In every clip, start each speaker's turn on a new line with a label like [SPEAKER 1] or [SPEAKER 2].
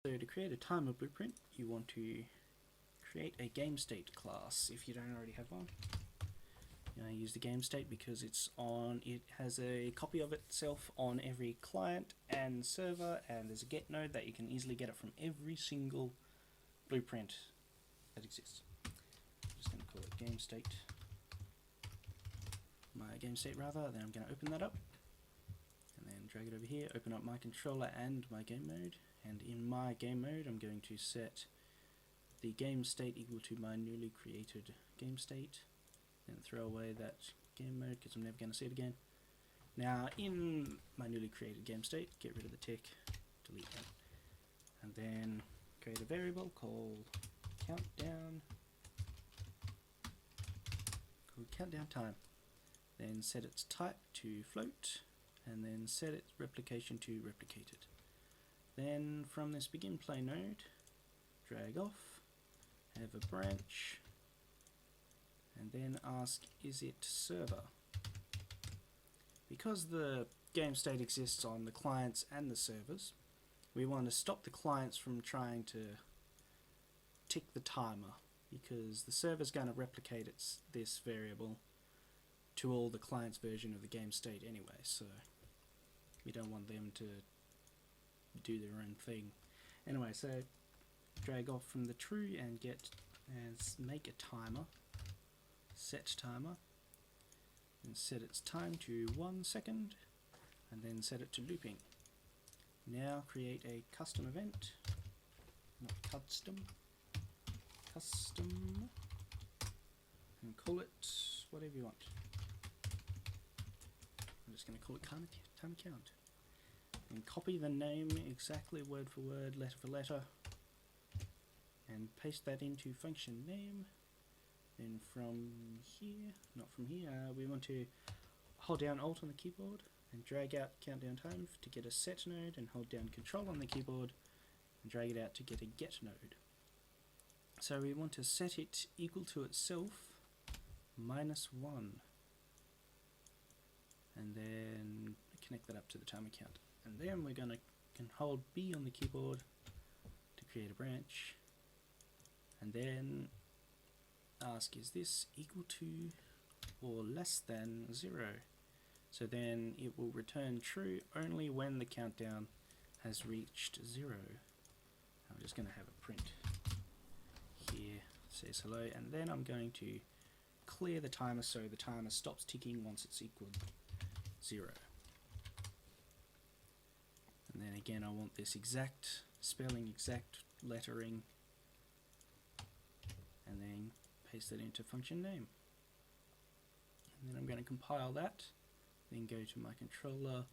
[SPEAKER 1] So to create a timer blueprint, you want to create a game state class if you don't already have one. I use the game state because it has a copy of itself on every client and server, and there's a get node that you can easily get it from every single blueprint that exists. I'm just going to call it game state. My game state rather, then I'm going to open that up and then drag it over here, open up my controller and my game mode, and in my game mode I'm going to set the game state equal to my newly created game state, then throw away that game mode because I'm never going to see it again. Now in my newly created game state, get rid of the tick, delete that, and then create a variable called countdown time, then set its type to float, and then set its replication to replicated. Then from this begin play node, drag off, have a branch, and then ask is it server. Because the game state exists on the clients and the servers, we want to stop the clients from trying to tick the timer, because the server's going to replicate this variable to all the client's version of the game state anyway, so we don't want them to do their own thing. Anyway, so drag off from the true and make a timer, set timer, and set its time to 1 second, and then set it to looping. Now create a custom event, not custom, and call it whatever you want. I'm just going to call it time count. And copy the name exactly word for word, letter for letter, and paste that into function name. Then from here, not from here, we want to hold down Alt on the keyboard and drag out countdown time to get a set node, and hold down Control on the keyboard and drag it out to get a get node. So we want to set it equal to itself -1, and then connect that up to the timer count. And then we're going to hold B on the keyboard to create a branch, and then ask is this equal to or less than 0. So then it will return true only when the countdown has reached 0. I'm just going to have a print here, says hello, and then I'm going to clear the timer so the timer stops ticking once it's equal 0. And then again I want this exact spelling, exact lettering, and then paste that into function name. And then I'm going to compile that, then go to my controller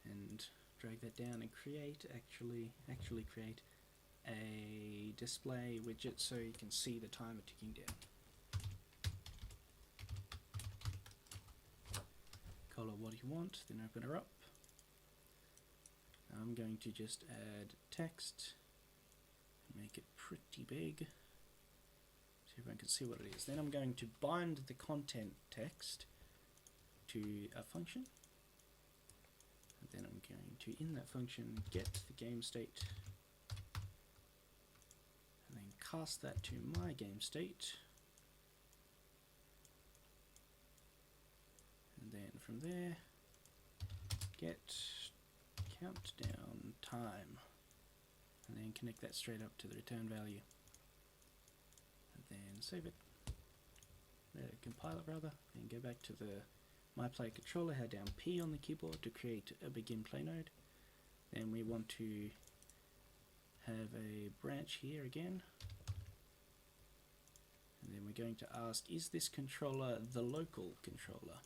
[SPEAKER 1] and drag that down and actually create a display widget so you can see the timer ticking down. Call it what you want, then open her up. I'm going to just add text and make it pretty big so everyone can see what it is. Then I'm going to bind the content text to a function, and then I'm going to, in that function, get the game state, and then cast that to my game state, and then from there get countdown time, and then connect that straight up to the return value, and then save it, compile it rather, and go back to the my play controller, hold down P on the keyboard to create a begin play node. Then we want to have a branch here again, and then we're going to ask is this controller the local controller,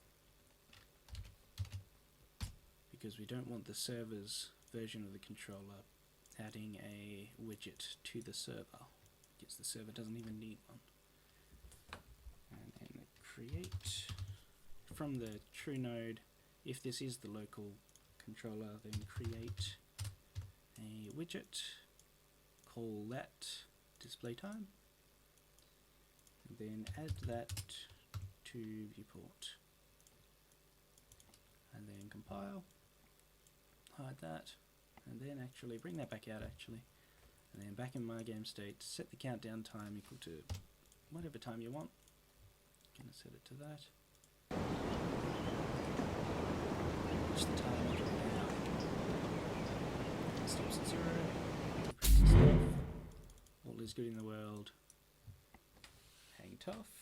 [SPEAKER 1] because we don't want the server's version of the controller adding a widget to the server, because the server doesn't even need one. And then create from the true node, if this is the local controller, then create a widget, call that display time, and then add that to viewport, and then compile, hide that, and then actually bring that back out back in my game state, set the countdown time equal to whatever time you want. Gonna set it to that. Watch the timer go down. Stops at 0. Presses off. All is good in the world. Hang tough.